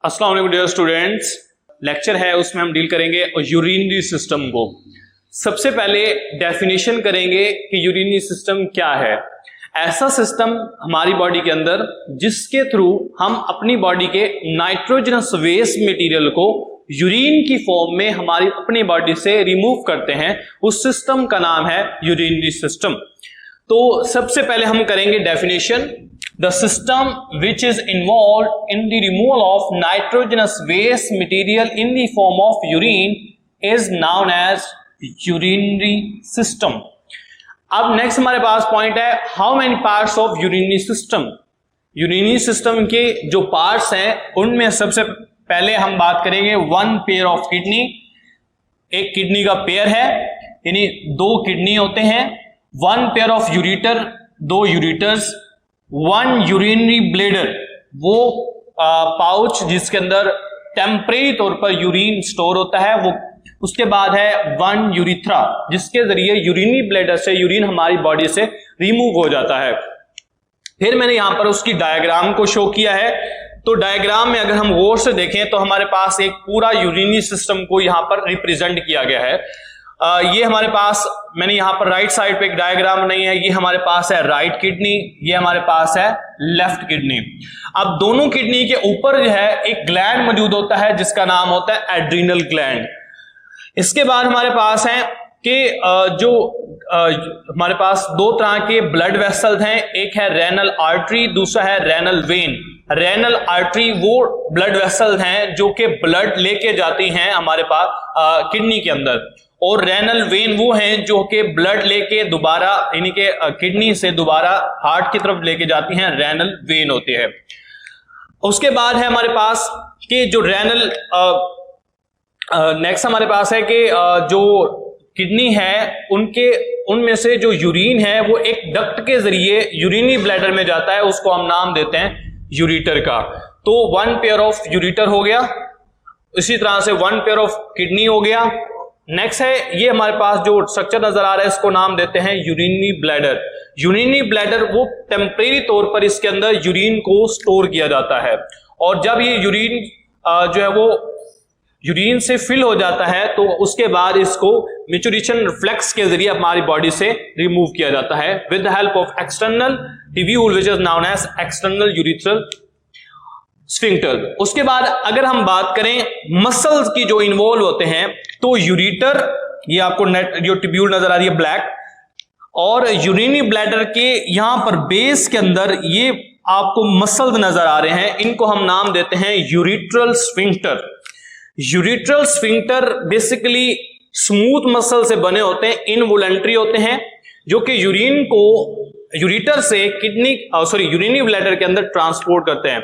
अस्सलाम वालेकुम dear students. Lecture है उसमें हम डील करेंगे यूरिनरी सिस्टम को। सबसे पहले डेफिनेशन करेंगे कि यूरिनरी सिस्टम क्या है। ऐसा सिस्टम हमारी बॉडी के अंदर जिसके थ्रू हम अपनी बॉडी के नाइट्रोजनस वेस्ट मटेरियल को यूरिन की फॉर्म में हमारी अपनी बॉडी से रिमूव करते हैं, उस सिस्टम का नाम है यूरिनरी सिस्टम। तो सबसे पहले हम करेंगे definition. The system which is involved in the removal of nitrogenous waste material in the form of urine is known as urinary system. अब नेक्स्ट हमारे पास पॉइंट है, how many parts of urinary system. Urinary system के जो parts हैं उनमें सबसे पहले हम बात करेंगे वन पेयर ऑफ किडनी। एक किडनी का पेयर है, यानी दो किडनी होते हैं। वन पेयर ऑफ यूरिटर, दो यूरिटर्स। वन यूरिनरी ब्लेडर, वो पाउच जिसके अंदर टेम्परेरी तौर पर यूरिन स्टोर होता है वो। उसके बाद है वन यूरिथ्रा, जिसके जरिए यूरिनरी ब्लेडर से यूरिन हमारी बॉडी से रिमूव हो जाता है। फिर मैंने यहां पर उसकी डायग्राम को शो किया है। तो डायग्राम में अगर हम गौर से देखें तो हमारे पास एक पूरा यूरिनरी सिस्टम को यहां पर रिप्रेजेंट किया गया है। ये हमारे पास, मैंने यहां पर राइट साइड पे एक डायग्राम नहीं है, ये हमारे पास है राइट किडनी, ये हमारे पास है लेफ्ट किडनी। अब दोनों किडनी के ऊपर जो है एक ग्लैंड मौजूद होता है जिसका नाम होता है एड्रीनल ग्लैंड। इसके बाद हमारे पास है कि हमारे पास दो तरह के ब्लड वेसल्स हैं, एक है रेनल आर्टरी, दूसरा है रेनल वेन। रेनल आर्टरी वो ब्लड वेसल्स हैं जो कि ब्लड लेके जाती हैं हमारे पास किडनी के अंदर, और रेनल वेन वो हैं जो कि ब्लड लेके दोबारा यानी कि किडनी से दोबारा हार्ट की तरफ लेके जाती हैं, रेनल वेन होती है। उसके बाद है हमारे पास कि जो रेनल नेक्स्ट हमारे पास है कि जो किडनी है उनमें से जो यूरिन है वो एक डक्ट के जरिए यूरिनरी ब्लैडर में जाता है, उसको हम नाम देते हैं यूरिटर का। तो वन पेयर ऑफ यूरिटर हो गया, इसी तरह से वन पेयर ऑफ किडनी हो गया। नेक्स्ट है, ये हमारे पास जो स्ट्रक्चर नजर आ रहा है इसको नाम देते हैं यूरिनरी ब्लैडर। यूरिनरी ब्लैडर वो टेम्परेरी तौर पर इसके अंदर यूरिन को स्टोर किया जाता है, और जब ये यूरिन जो है वो यूरिन से फिल हो जाता है तो उसके बाद इसको मैच्योरेशन रिफ्लेक्स के जरिए हमारी बॉडी से रिमूव किया जाता है with the help of external tubule which is known as external urethral sphincter. उसके बाद अगर हम बात करें मसल्स की जो इन्वॉल्व होते हैं, तो यूरिटर, ये आपको नेट जो ट्यूब्यूल नजर आ रही है ब्लैक, और यूरिनरी ब्लैडर के यहां पर बेस के अंदर ये आपको मसल्स नजर आ रहे हैं, इनको हम नाम देते हैं urethral sphincter. Urethral sphincter basically smooth muscle से बने होते हैं, इनवॉलंटरी होते हैं, जो कि यूरिन को यूरिटर से यूरिनरी ब्लैडर के अंदर ट्रांसपोर्ट करते हैं।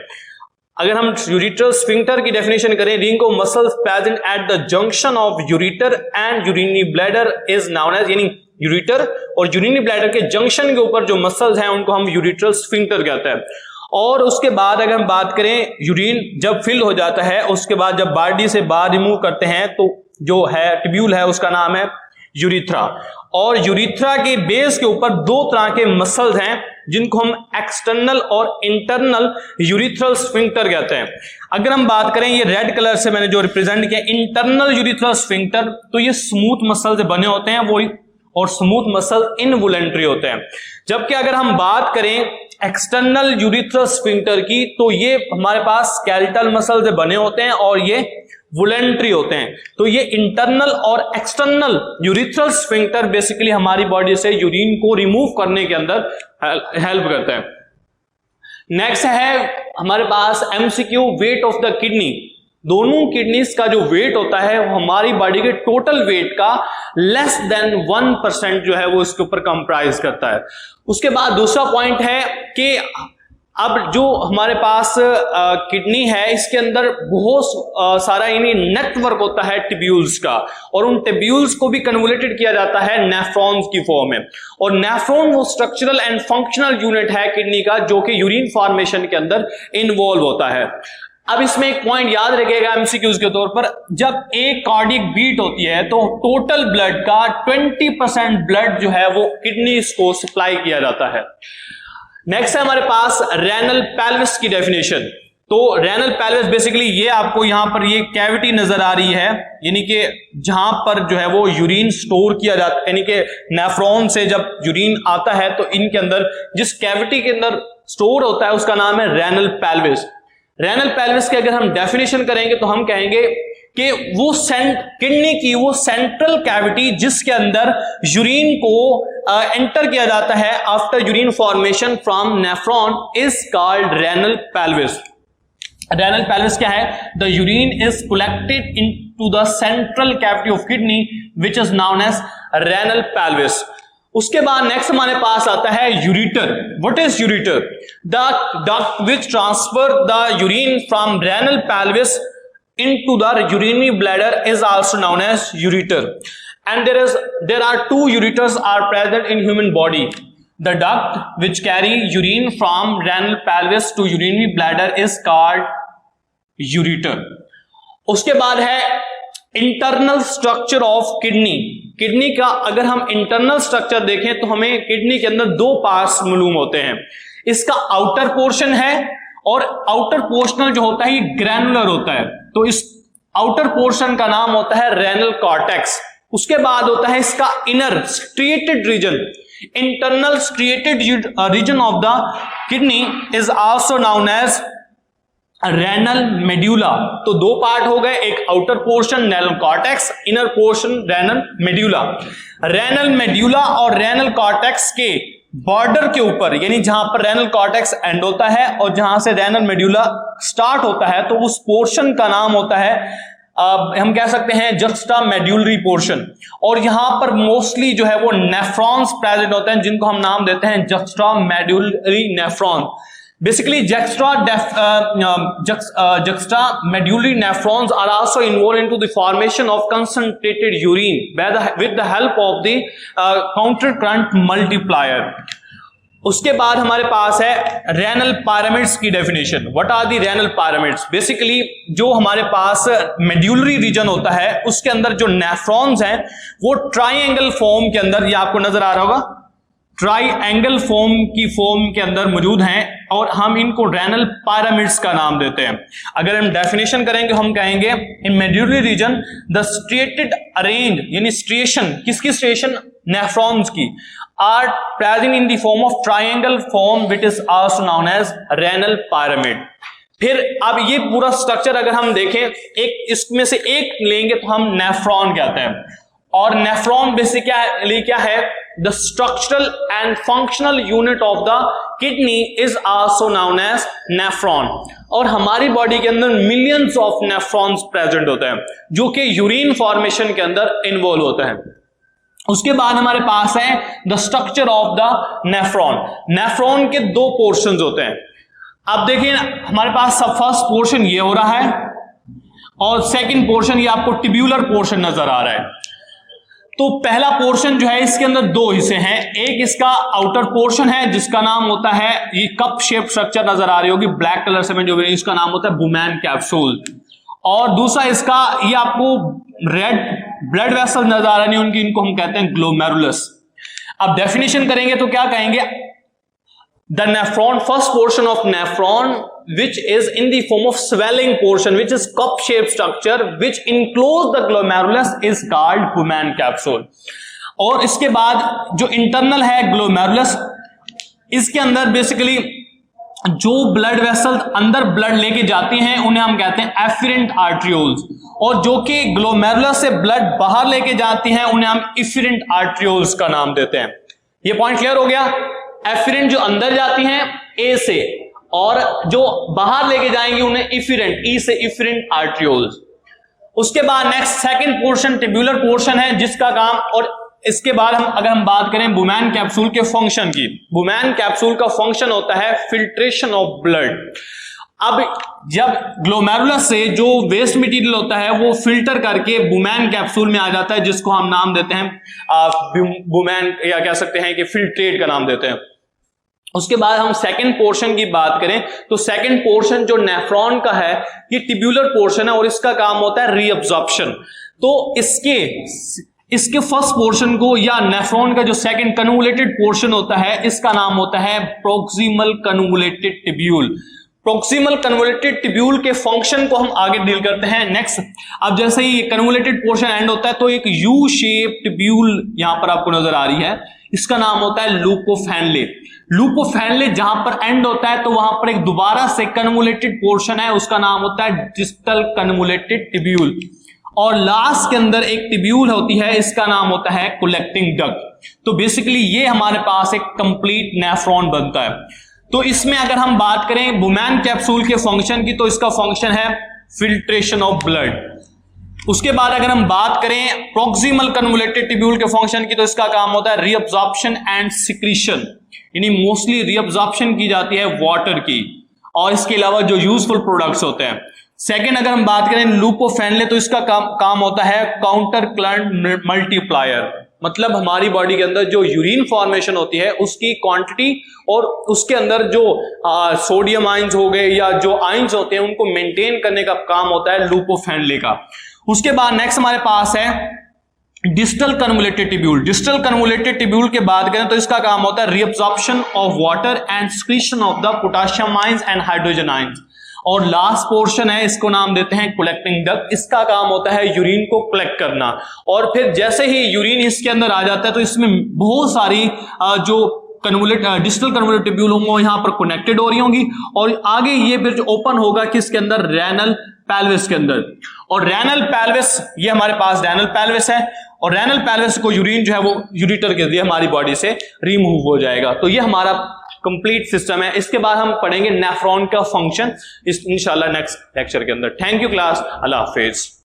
अगर हम यूरिट्रल स्फिंक्टर की डेफिनेशन करें, ring of muscles present at the junction of ureter and urinary bladder is known as, यानी यूरिटर और यूरिनरी ब्लैडर के जंक्शन के ऊपर जो मसल्स हैं उनको हम यूरिट्रल स्फिंक्टर कहते हैं। और उसके बाद अगर हम बात करें, यूरिन जब फिल हो जाता है उसके बाद जब बॉडी से बाहर रिमूव करते हैं तो जो है ट्यूब्यूल है उसका नाम है यूरिथ्रा। और यूरिथ्रा के बेस के ऊपर दो तरह के मसल्स हैं जिनको हम एक्सटर्नल और इंटरनल यूरिथ्रल स्फिंक्टर कहते हैं। अगर हम बात करें, ये रेड कलर से मैंने जो रिप्रेजेंट किया इंटरनल यूरिथ्रल स्फिंक्टर, तो ये स्मूथ मसल से बने होते हैं वो, और स्मूथ मसल इनवॉलंटरी होते हैं। जबकि अगर हम बात करें एक्सटर्नल यूरिथ्रल स्फिंक्टर की, तो ये हमारे पास स्केलेटल मसल से बने होते हैं और ये वॉलंटरी होते हैं। तो ये इंटरनल और एक्सटर्नल यूरिथ्रल स्फिंक्टर बेसिकली हमारी बॉडी से यूरिन को रिमूव करने के अंदर हेल्प करते हैं। नेक्स्ट है हमारे पास MCQ, weight of the kidney. दोनों किडनीज का जो वेट होता है वो हमारी बॉडी के टोटल वेट का लेस देन 1% जो है वो इसके ऊपर कंप्राइज करता है। उसके बाद दूसरा पॉइंट है कि अब जो हमारे पास किडनी है इसके अंदर बहुत सारा यानी नेटवर्क होता है ट्यूब्यूल्स का, और उन ट्यूब्यूल्स को भी कन्वोल्यूटेड किया जाता है नेफ्रॉन्स की फॉर्म में। और नेफ्रॉन वो स्ट्रक्चरल एंड फंक्शनल यूनिट है किडनी का जो कि यूरिन फॉर्मेशन के अंदर इन्वॉल्व होता है। अब इसमें एक पॉइंट याद रखिएगा एमसीक्यूज के तौर पर, जब एक कार्डियक बीट होती है तो टोटल ब्लड का 20% ब्लड जो है वो किडनीज को सप्लाई किया जाता है। नेक्स्ट है हमारे पास रेनल पेल्विस की डेफिनेशन। तो रेनल पैल्विस बेसिकली ये आपको यहां पर ये कैविटी नजर आ रही है, यानी कि जहां पर जो है वो यूरिन स्टोर किया जाता है, यानी कि नेफ्रॉन से जब यूरिन आता है तो इनके अंदर जिस कैविटी के अंदर स्टोर होता है उसका नाम है रेनल पैल्विस। रेनल पैल्विस की अगर हम डेफिनेशन करेंगे तो हम कहेंगे कि वो किडनी की वो सेंट्रल कैविटी जिसके अंदर यूरिन को एंटर किया जाता है after urine formation from nephron is called renal pelvis. Renal pelvis क्या है? The urine is collected into the central cavity of kidney which is known as renal pelvis. उसके बाद नेक्स्ट हमारे पास आता है ureter. What is ureter? The duct which transfer the urine from renal pelvis into the urinary bladder is also known as ureter, and there are two ureters are present in human body. The duct which carry urine from renal pelvis to urinary bladder is called ureter. उसके बाद है internal structure of kidney. Kidney का अगर हम internal structure देखें तो हमें kidney के अंदर दो पार्ट्स मालूम होते हैं। इसका आउटर पोर्शन है और आउटर पोर्शनल जो होता है ये ग्रैनुलर होता है, तो इस आउटर पोर्शन का नाम होता है रेनल कॉर्टेक्स। उसके बाद होता है इसका inner striated region. Internal striated region of the kidney is also known as renal medulla. तो दो पार्ट हो गए, एक outer portion renal cortex, inner portion renal medulla. Renal medulla और रेनल कॉर्टेक्स के बॉर्डर के ऊपर, यानी जहां पर रेनल कॉर्टेक्स एंड होता है और जहां से रेनल मेड्यूला स्टार्ट होता है, तो उस पोर्शन का नाम होता है हम कह सकते हैं जक्स्टा मेड्यूलरी पोर्शन। और यहां पर मोस्टली जो है वो नेफ्रॉन्स प्रेजेंट होते हैं जिनको हम नाम देते हैं juxta medullary nephron. Basically, juxta medullary nephrons are also involved into the formation of concentrated urine with the help of the counter current multiplier. उसके बाद हमारे पास है रेनल पायरामिड्स की definition. What are the renal pyramids? Basically जो हमारे पास medullary reason होता है उसके अंदर जो नेफ्रॉन्स हैं वो ट्राइंगल फॉर्म के अंदर, ये आपको नजर आ रहा होगा, ट्राइंगल फॉर्म की फॉर्म के अंदर मौजूद हैं और हम इनको रेनल पायरामिड्स का नाम देते हैं। अगर हम डेफिनेशन करेंगे हम कहेंगे in medullary region the striated arrange, यानी स्ट्रिएशन, किसकी स्ट्रिएशन? नेफ्रॉन्स की, are present in the form of triangle form which is also known as renal pyramid. फिर अब ये पूरा स्ट्रक्चर अगर हम देखें, एक इसमें से एक लेंगे तो हम नेफ्रॉन कहते हैं। और नेफ्रॉन बेसिकली क्या है? The structural and functional unit of the kidney is also known as nephron. और हमारी बॉडी के अंदर मिलियंस ऑफ नेफ्रॉन्स प्रेजेंट होते हैं जो कि यूरिन फॉर्मेशन के अंदर इन्वॉल्व होते हैं। उसके बाद हमारे पास है the structure of the nephron. Nephron के दो पोर्शंस होते हैं। अब देखिए हमारे पास सब फर्स्ट पोर्शन ये हो रहा है और सेकंड पोर्शन ये आपको ट्यूब्यूलर पोर्शन नजर आ रहा है। तो पहला पोर्शन जो है इसके अंदर दो हिस्से हैं। एक इसका आउटर पोर्शन है जिसका नाम होता है, ये कप शेप स्ट्रक्चर नजर आ रही होगी ब्लैक कलर से, जो इसका नाम होता है बुमैन कैप्सूल। और दूसरा इसका, ये आपको रेड ब्लड वेसल नजर आ रही है उनकी, इनको हम कहते हैं ग्लोमेरुलस। अब डेफिनेशन करेंगे तो क्या कहेंगे? The nephron, first portion of nephron which is in the form of swelling portion which is cup shaped structure which enclose the glomerulus is called Bowman capsule। और इसके बाद जो इंटरनल है ग्लोमेरुलस, इसके अंदर बेसिकली जो ब्लड वेसल अंदर blood लेके जाती हैं उन्हें हम कहते हैं एफिरेंट आर्ट्रियोल्स, और जो कि ग्लोमेरुलस से ब्लड बाहर लेके जाती हैं उन्हें हम इफिरेंट आर्ट्रियोल्स का नाम देते हैं। ये पॉइंट क्लियर हो गया? एफिरेंट जो अंदर जाती हैं ए से, और जो बाहर लेके जाएंगी उन्हें इफिरेंट, ई से इफिरेंट आर्ट्रियोल्स। उसके बाद next second portion tubular portion है जिसका काम, और इसके बाद अगर हम बात करें बुमैन कैप्सूल के फंक्शन की, बुमैन कैप्सूल का फंक्शन होता है फिल्ट्रेशन ऑफ ब्लड। अब जब ग्लोमेरुलस से जो वेस्ट मटेरियल होता है वो फिल्टर करके बुमैन कैप्सूल में आ जाता है जिसको हम नाम देते हैं बुमैन, या कह सकते हैं कि फिल्ट्रेट का नाम देते हैं। उसके बाद हम सेकंड पोर्शन की बात करें तो सेकंड पोर्शन जो नेफ्रॉन का है ये ट्यूब्यूलर पोर्शन है और इसका काम होता है रीअब्जॉर्प्शन। तो इसके फर्स्ट पोर्शन को, या नेफ्रॉन का जो सेकंड कन्वुलेटेड पोर्शन होता है, इसका नाम होता है proximal convoluted tubule. Proximal convoluted tubule के फंक्शन को हम आगे डील करते हैं नेक्स्ट। अब जैसे ही कन्वोल्यूटेड पोर्शन एंड होता है तो एक यू शेप टिब्यूल यहां पर आपको नजर आ रही है, इसका नाम होता है loop of Henle. Loop of Henle जहां पर एंड होता है तो वहां पर एक दोबारा से कन्वोल्यूटेड पोर्शन है, उसका नाम होता है डिस्टल कन्वोल्यूटेड टिब्यूल। और लास्ट के अंदर एक टिब्यूल होती है, इसका नाम होता है कलेक्टिंग डक्ट। तो बेसिकली ये हमारे पास एक कंप्लीट नेफ्रॉन बनता है। तो इसमें अगर हम बात करें बुमैन कैप्सूल के फंक्शन की, तो इसका फंक्शन है फिल्ट्रेशन ऑफ ब्लड। उसके बाद अगर हम बात करें प्रॉक्सिमल कन्वोल्यूटेड टिब्यूल के फंक्शन की, तो इसका काम होता है रीअब्जॉर्प्शन एंड सिक्रीशन, यानी मोस्टली रीअब्जॉर्प्शन की जाती है वाटर की, और इसके अलावा जो यूजफुल प्रोडक्ट्स होते हैं। सेकेंड अगर हम बात करें लूप ऑफ हैनले, तो इसका काम होता है काउंटर करंट मल्टीप्लायर, मतलब हमारी बॉडी के अंदर जो यूरिन फॉर्मेशन होती है उसकी क्वांटिटी और उसके अंदर जो सोडियम आयंस हो गए या जो आयंस होते हैं उनको मेंटेन करने का काम होता है लूप ऑफ हैनले का। उसके बाद नेक्स्ट हमारे पास है distal convoluted tubule. Distal convoluted tubule के बात करें तो इसका काम होता है reabsorption of water and secretion of the potassium ions and hydrogen ions. और लास्ट पोर्शन है, इसको नाम देते हैं कलेक्टिंग डक्ट। इसका काम होता है यूरिन को कलेक्ट करना, और फिर जैसे ही यूरिन इसके अंदर आ जाता है तो इसमें बहुत सारी जो डिस्टल कन्वोल्यूटेड टिब्यूल होंगे वो यहां पर कनेक्टेड हो रही होंगी, और आगे ये फिर ओपन होगा किसके अंदर, रेनल पेल्विस के अंदर। और रेनल पेल्विस, ये हमारे पास रेनल पेल्विस है, और रेनल पेल्विस को यूरिन जो है वो यूरिटर के जरिए हमारी बॉडी से रिमूव हो जाएगा। तो ये हमारा कंप्लीट सिस्टम है। इसके बाद हम पढ़ेंगे नेफ्रॉन का फंक्शन इंशाल्लाह नेक्स्ट लेक्चर के अंदर। Thank you class, Allah Hafiz.